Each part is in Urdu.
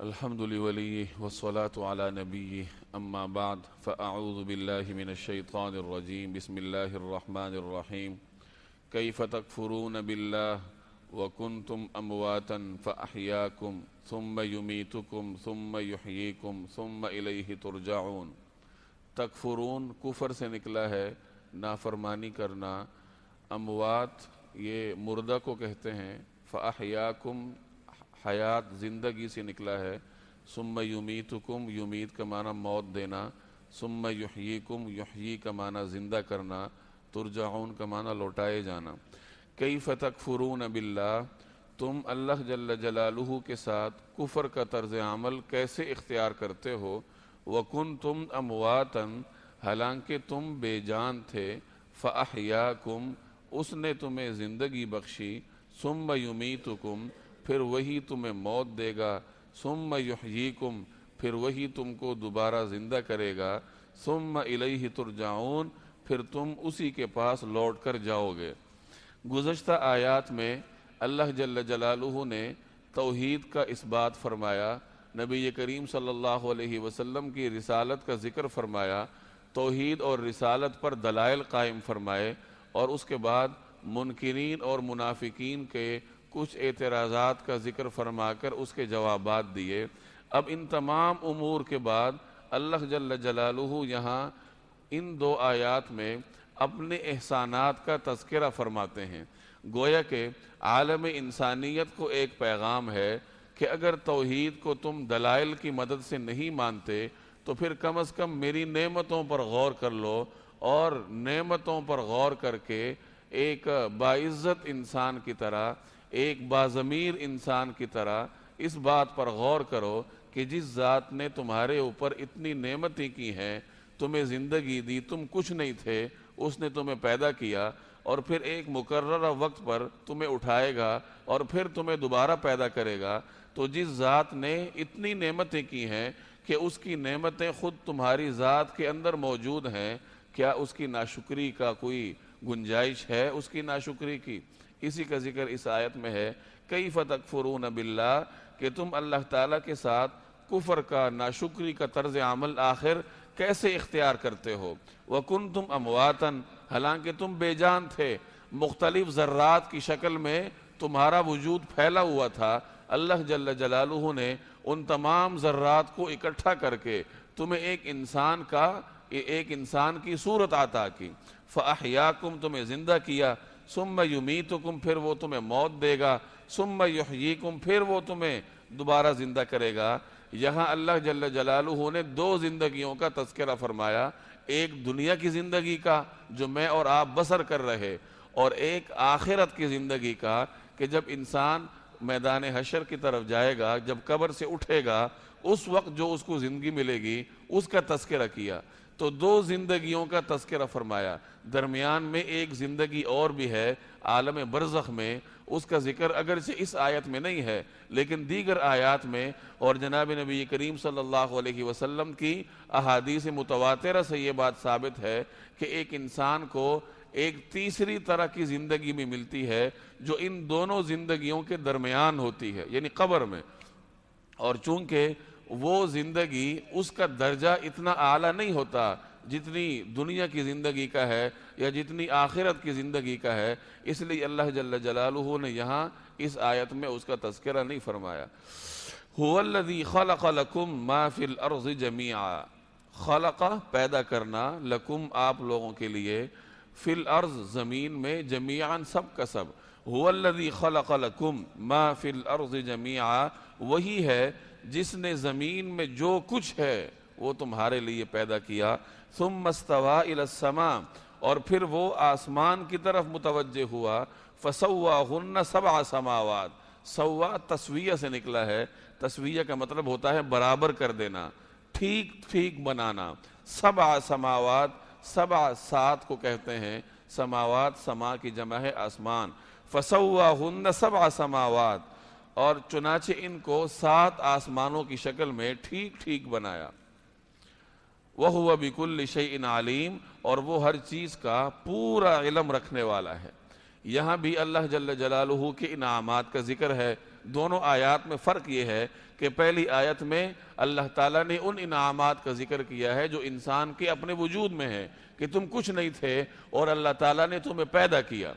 الحمد لوليه والصلاة على نبيه أما بعد فأعوذ بالله من الشيطان الرجيم بسم الله الرحمن الرحيم كيف تكفرون بالله وكنتم أمواتا فأحياكم ثم يميتكم ثم يحييكم ثم إليه ترجعون۔ تکفرون کفر سے نکلا ہے، نافرمانی کرنا۔ اموات یہ مردہ کو کہتے ہیں۔ فأحیاکم حیات زندگی سے نکلا ہے۔ ثم یمیتکم یمیت کا معنی موت دینا، ثم یحییکم یحیی کا معنی زندہ کرنا، ترجعون کا معنی لوٹائے جانا۔ کیف تکفرون باللہ، تم اللہ جل جلالہ کے ساتھ کفر کا طرز عمل کیسے اختیار کرتے ہو؟ وَكُنْتُمْ أَمْوَاتًا، حالانکہ تم بے جان تھے۔ فَأَحْيَاكُمْ، اس نے تمہیں زندگی بخشی۔ ثُمَّ يُمِيتُكُمْ، پھر وہی تمہیں موت دے گا۔ ثُمَّ يُحْيِيكُمْ، پھر وہی تم کو دوبارہ زندہ کرے گا۔ ثُمَّ إِلَيْهِ تُرْجَعُونَ، پھر تم اسی کے پاس لوٹ کر جاؤ گے۔ گزشتہ آیات میں اللہ جل جلالہ نے توحید کا اس بات فرمایا، نبی کریم صلی اللہ علیہ وسلم کی رسالت کا ذکر فرمایا، توحید اور رسالت پر دلائل قائم فرمائے، اور اس کے بعد منکرین اور منافقین کے کچھ اعتراضات کا ذکر فرما کر اس کے جوابات دیے۔ اب ان تمام امور کے بعد اللہ جل جلالہ یہاں ان دو آیات میں اپنے احسانات کا تذکرہ فرماتے ہیں۔ گویا کہ عالم انسانیت کو ایک پیغام ہے کہ اگر توحید کو تم دلائل کی مدد سے نہیں مانتے تو پھر کم از کم میری نعمتوں پر غور کر لو، اور نعمتوں پر غور کر کے ایک باعزت انسان کی طرح، ایک باضمیر انسان کی طرح اس بات پر غور کرو کہ جس ذات نے تمہارے اوپر اتنی نعمتیں کی ہیں، تمہیں زندگی دی، تم کچھ نہیں تھے، اس نے تمہیں پیدا کیا، اور پھر ایک مقررہ وقت پر تمہیں اٹھائے گا اور پھر تمہیں دوبارہ پیدا کرے گا، تو جس ذات نے اتنی نعمتیں کی ہیں کہ اس کی نعمتیں خود تمہاری ذات کے اندر موجود ہیں، کیا اس کی ناشکری کا کوئی گنجائش ہے؟ اس کی ناشکری کی اسی کا ذکر اس آیت میں ہے۔ کیف تکفرون باللہ، کہ تم اللہ تعالیٰ کے ساتھ کفر کا، ناشکری کا طرز عمل آخر کیسے اختیار کرتے ہو؟ وَكُنْتُمْ أَمْوَاتًا، حالانکہ تم بے جان تھے، مختلف ذرات کی شکل میں تمہارا وجود پھیلا ہوا تھا۔ اللہ جل جلالہ نے ان تمام ذرات کو اکٹھا کر کے تمہیں ایک انسان کی صورت عطا کی۔ فَأَحْيَاكُمْ، تمہیں زندہ کیا۔ ثُمَّ يُمِيتُكُمْ، پھر وہ تمہیں موت دے گا۔ ثُمَّ يُحْيِيكُمْ، پھر وہ تمہیں دوبارہ زندہ کرے گا۔ یہاں اللہ جل جلالہ نے دو زندگیوں کا تذکرہ فرمایا، ایک دنیا کی زندگی کا جو میں اور آپ بسر کر رہے، اور ایک آخرت کی زندگی کا کہ جب انسان میدان حشر کی طرف جائے گا، جب قبر سے اٹھے گا، اس وقت جو اس کو زندگی ملے گی اس کا تذکرہ کیا۔ تو دو زندگیوں کا تذکرہ فرمایا۔ درمیان میں ایک زندگی اور بھی ہے عالم برزخ میں، اس کا ذکر اگرچہ اس آیت میں نہیں ہے لیکن دیگر آیات میں، اور جناب نبی کریم صلی اللہ علیہ وسلم کی احادیث متواترہ سے یہ بات ثابت ہے کہ ایک انسان کو ایک تیسری طرح کی زندگی میں ملتی ہے جو ان دونوں زندگیوں کے درمیان ہوتی ہے، یعنی قبر میں۔ اور چونکہ وہ زندگی، اس کا درجہ اتنا اعلیٰ نہیں ہوتا جتنی دنیا کی زندگی کا ہے یا جتنی آخرت کی زندگی کا ہے، اس لیے اللہ جل جلالہ نے یہاں اس آیت میں اس کا تذکرہ نہیں فرمایا۔ هُوَ الَّذِي خَلَقَ لَكُم مَّا فِي الْأَرْضِ جَمِيعًا، خلق پیدا کرنا، لکم آپ لوگوں کے لیے، فی الارض زمین میں، جمیعاً سب کا سب۔ هُوَ الَّذِي خَلَقَ لَكُم مَّا فِي الْأَرْضِ جَمِيعًا، وہی ہے جس نے زمین میں جو کچھ ہے وہ تمہارے لیے پیدا کیا۔ ثُمَّ اسْتَوَىٰ إِلَى السَّمَاءِ، اور پھر وہ آسمان کی طرف متوجہ ہوا۔ فَسَوَّاهُنَّ سَبْعَ سَمَاوَاتٍ، سوا تسویہ سے نکلا ہے، تسویہ کا مطلب ہوتا ہے برابر کر دینا، ٹھیک ٹھیک بنانا۔ سبع سماوات، سبع سات کو کہتے ہیں، سماوات سما کی جمع ہے آسمان۔ فَسَوَّاهُنَّ سَبْعَ سَمَاوَاتٍ، اور چنانچہ ان کو 7 آسمانوں کی شکل میں ٹھیک ٹھیک بنایا۔ وَهُوَ بِكُلِّ شَيْءٍ عَلِيمٌ، اور وہ ہر چیز کا پورا علم رکھنے والا ہے۔ یہاں بھی اللہ جل جلالہ کے انعامات کا ذکر ہے۔ دونوں آیات میں فرق یہ ہے کہ پہلی آیت میں اللہ تعالیٰ نے ان انعامات کا ذکر کیا ہے جو انسان کے اپنے وجود میں ہے، کہ تم کچھ نہیں تھے اور اللہ تعالیٰ نے تمہیں پیدا کیا۔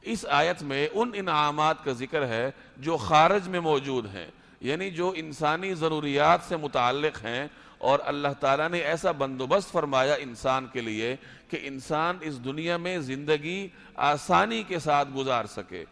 اس آیت میں ان انعامات کا ذکر ہے جو خارج میں موجود ہیں، یعنی جو انسانی ضروریات سے متعلق ہیں، اور اللہ تعالیٰ نے ایسا بندوبست فرمایا انسان کے لیے کہ انسان اس دنیا میں زندگی آسانی کے ساتھ گزار سکے۔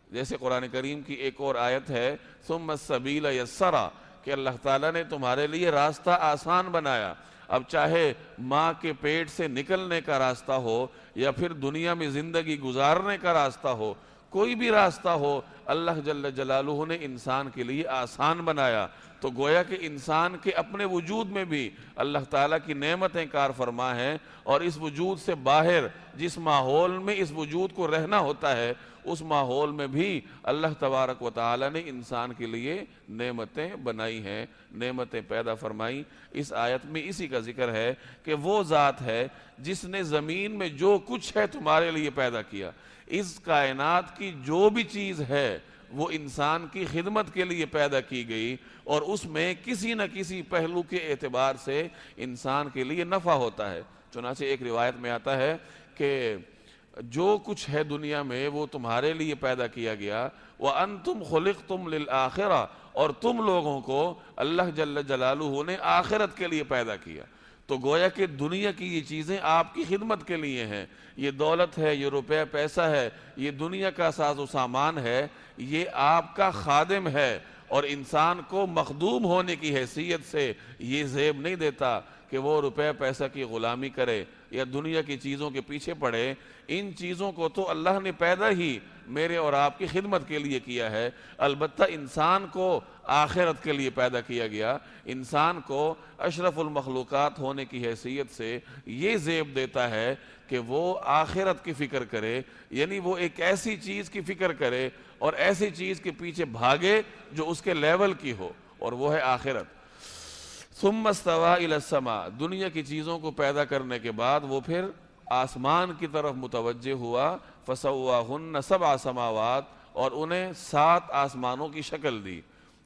جیسے قرآن کریم کی ایک اور آیت ہے ثم السبیل یسرا، کہ اللہ تعالیٰ نے تمہارے لیے راستہ آسان بنایا۔ اب چاہے ماں کے پیٹ سے نکلنے کا راستہ ہو یا پھر دنیا میں زندگی گزارنے کا راستہ ہو، کوئی بھی راستہ ہو، اللہ جل جلالہ نے انسان کے لیے آسان بنایا۔ تو گویا کہ انسان کے اپنے وجود میں بھی اللہ تعالیٰ کی نعمتیں کار فرما ہیں، اور اس وجود سے باہر جس ماحول میں اس وجود کو رہنا ہوتا ہے، اس ماحول میں بھی اللہ تبارک و تعالیٰ نے انسان کے لیے نعمتیں بنائی ہیں، نعمتیں پیدا فرمائی۔ اس آیت میں اسی کا ذکر ہے کہ وہ ذات ہے جس نے زمین میں جو کچھ ہے تمہارے لیے پیدا کیا۔ اس کائنات کی جو بھی چیز ہے وہ انسان کی خدمت کے لیے پیدا کی گئی، اور اس میں کسی نہ کسی پہلو کے اعتبار سے انسان کے لیے نفع ہوتا ہے۔ چنانچہ ایک روایت میں آتا ہے کہ جو کچھ ہے دنیا میں وہ تمہارے لیے پیدا کیا گیا، وَأَنْتُمْ خُلِقْتُمْ لِلْآخِرَةِ، اور تم لوگوں کو اللہ جل جلالہ نے آخرت کے لیے پیدا کیا۔ تو گویا کہ دنیا کی یہ چیزیں آپ کی خدمت کے لیے ہیں، یہ دولت ہے، یہ روپے پیسہ ہے، یہ دنیا کا ساز و سامان ہے، یہ آپ کا خادم ہے، اور انسان کو مخدوم ہونے کی حیثیت سے یہ زیب نہیں دیتا کہ وہ روپے پیسہ کی غلامی کرے یا دنیا کی چیزوں کے پیچھے پڑے۔ ان چیزوں کو تو اللہ نے پیدا ہی میرے اور آپ کی خدمت کے لیے کیا ہے، البتہ انسان کو آخرت کے لیے پیدا کیا گیا۔ انسان کو اشرف المخلوقات ہونے کی حیثیت سے یہ زیب دیتا ہے کہ وہ آخرت کی فکر کرے، یعنی وہ ایک ایسی چیز کی فکر کرے اور ایسی چیز کے پیچھے بھاگے جو اس کے لیول کی ہو، اور وہ ہے آخرت۔ ثم استوى الى السماء، دنیا کی چیزوں کو پیدا کرنے کے بعد وہ پھر آسمان کی طرف متوجہ ہوا، فسواہن سبع سماوات، اور انہیں 7 آسمانوں کی شکل دی۔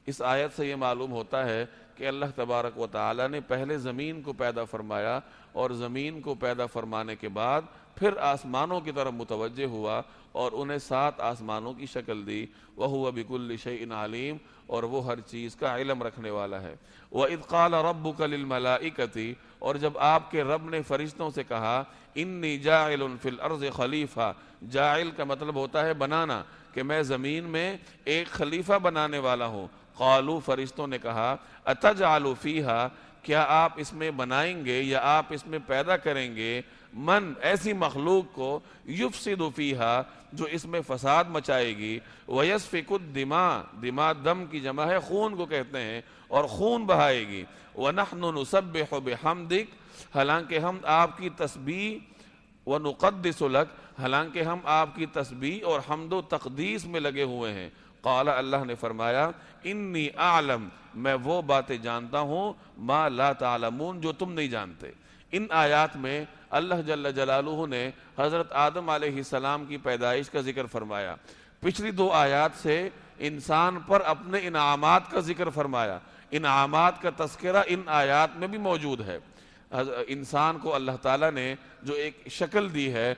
اس آیت سے یہ معلوم ہوتا ہے کہ اللہ تبارک و تعالی نے پہلے زمین کو پیدا فرمایا، اور زمین کو پیدا فرمانے کے بعد پھر آسمانوں کی طرف متوجہ ہوا اور انہیں 7 آسمانوں کی شکل دی۔ وَهُوَ بِكُلِّ شَيْءٍ عَلِيمٌ، اور وہ ہر چیز کا علم رکھنے والا ہے۔ وَإِذْ قَالَ رَبُّكَ لِلْمَلَائِكَةِ، اور جب آپ کے رب نے فرشتوں سے کہا اِنِّي جَاعِلٌ فِي الْأَرْضِ خلیفہ، جاعل کا مطلب ہوتا ہے بنانا، کہ میں زمین میں ایک خلیفہ بنانے والا ہوں۔ قالوا، فرشتوں نے کہا أَتَجْعَلُ فِيهَا، کیا آپ اس میں بنائیں گے یا آپ اس میں پیدا کریں گے، من، ایسی مخلوق کو، یفسد فیہا، جو اس میں فساد مچائے گی، ویسفک الدماء، دماء دم کی جمع ہے، خون کو کہتے ہیں، اور خون بہائے گی، ونحن نسبح بحمدک، حالانکہ ہم آپ کی تسبیح، ونقدس لک، حالانکہ ہم آپ کی تسبیح اور حمد و تقدیس میں لگے ہوئے ہیں۔ قال، اللہ نے فرمایا انی اعلم، میں وہ باتیں جانتا ہوں، ما لا تعلمون، جو تم نہیں جانتے۔ ان آیات میں اللہ جل جلالہ نے حضرت آدم علیہ السلام کی پیدائش کا ذکر فرمایا۔ پچھلی 2 آیات سے انسان پر اپنے انعامات کا ذکر فرمایا۔ انعامات کا تذکرہ ان آیات میں بھی موجود ہے۔ انسان کو اللہ تعالیٰ نے جو ایک شکل دی ہے،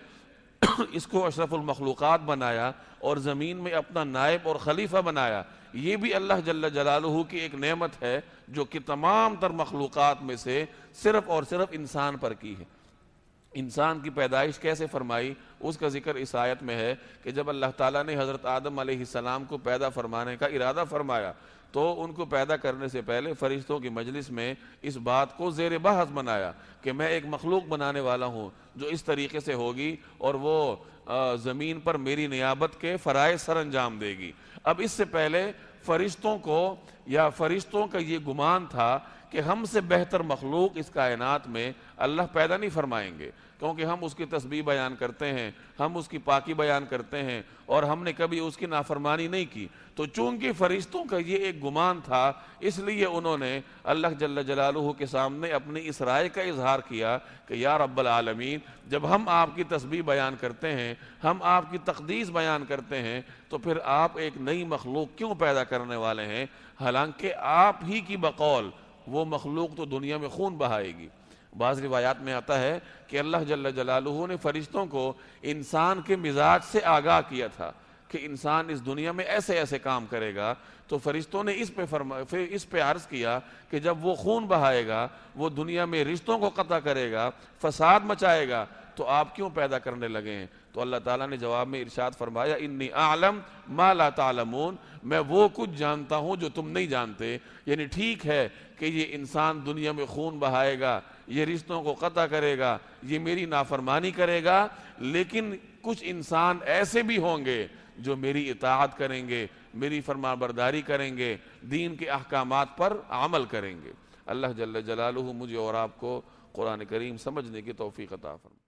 اس کو اشرف المخلوقات بنایا اور زمین میں اپنا نائب اور خلیفہ بنایا، یہ بھی اللہ جل جلالہ کی ایک نعمت ہے جو کہ تمام تر مخلوقات میں سے صرف اور صرف انسان پر کی ہے۔ انسان کی پیدائش کیسے فرمائی، اس کا ذکر اس آیت میں ہے کہ جب اللہ تعالیٰ نے حضرت آدم علیہ السلام کو پیدا فرمانے کا ارادہ فرمایا تو ان کو پیدا کرنے سے پہلے فرشتوں کی مجلس میں اس بات کو زیر بحث بنایا کہ میں ایک مخلوق بنانے والا ہوں جو اس طریقے سے ہوگی اور وہ زمین پر میری نیابت کے فرائض سر انجام دے گی۔ اب اس سے پہلے فرشتوں کو یا فرشتوں کا یہ گمان تھا کہ ہم سے بہتر مخلوق اس کائنات میں اللہ پیدا نہیں فرمائیں گے، کیونکہ ہم اس کی تسبیح بیان کرتے ہیں، ہم اس کی پاکی بیان کرتے ہیں، اور ہم نے کبھی اس کی نافرمانی نہیں کی۔ تو چونکہ فرشتوں کا یہ ایک گمان تھا، اس لیے انہوں نے اللہ جل جلالہ کے سامنے اپنی اس رائے کا اظہار کیا کہ یا رب العالمین، جب ہم آپ کی تسبیح بیان کرتے ہیں، ہم آپ کی تقدیس بیان کرتے ہیں، تو پھر آپ ایک نئی مخلوق کیوں پیدا کرنے والے ہیں؟ حالانکہ آپ ہی کی بقول وہ مخلوق تو دنیا میں خون بہائے گی۔ بعض روایات میں آتا ہے کہ اللہ جل جلالہ نے فرشتوں کو انسان کے مزاج سے آگاہ کیا تھا کہ انسان اس دنیا میں ایسے ایسے کام کرے گا، تو فرشتوں نے اس پہ عرض کیا کہ جب وہ خون بہائے گا، وہ دنیا میں رشتوں کو قطع کرے گا، فساد مچائے گا، تو آپ کیوں پیدا کرنے لگے ہیں؟ تو اللہ تعالیٰ نے جواب میں ارشاد فرمایا انی اعلم ما لا تعلمون، میں وہ کچھ جانتا ہوں جو تم نہیں جانتے۔ یعنی ٹھیک ہے کہ یہ انسان دنیا میں خون بہائے گا، یہ رشتوں کو قطع کرے گا، یہ میری نافرمانی کرے گا، لیکن کچھ انسان ایسے بھی ہوں گے جو میری اطاعت کریں گے، میری فرمانبرداری کریں گے، دین کے احکامات پر عمل کریں گے۔ اللہ جل جلالہ مجھے اور آپ کو قرآن کریم سمجھنے کی توفیق عطا فرمائے۔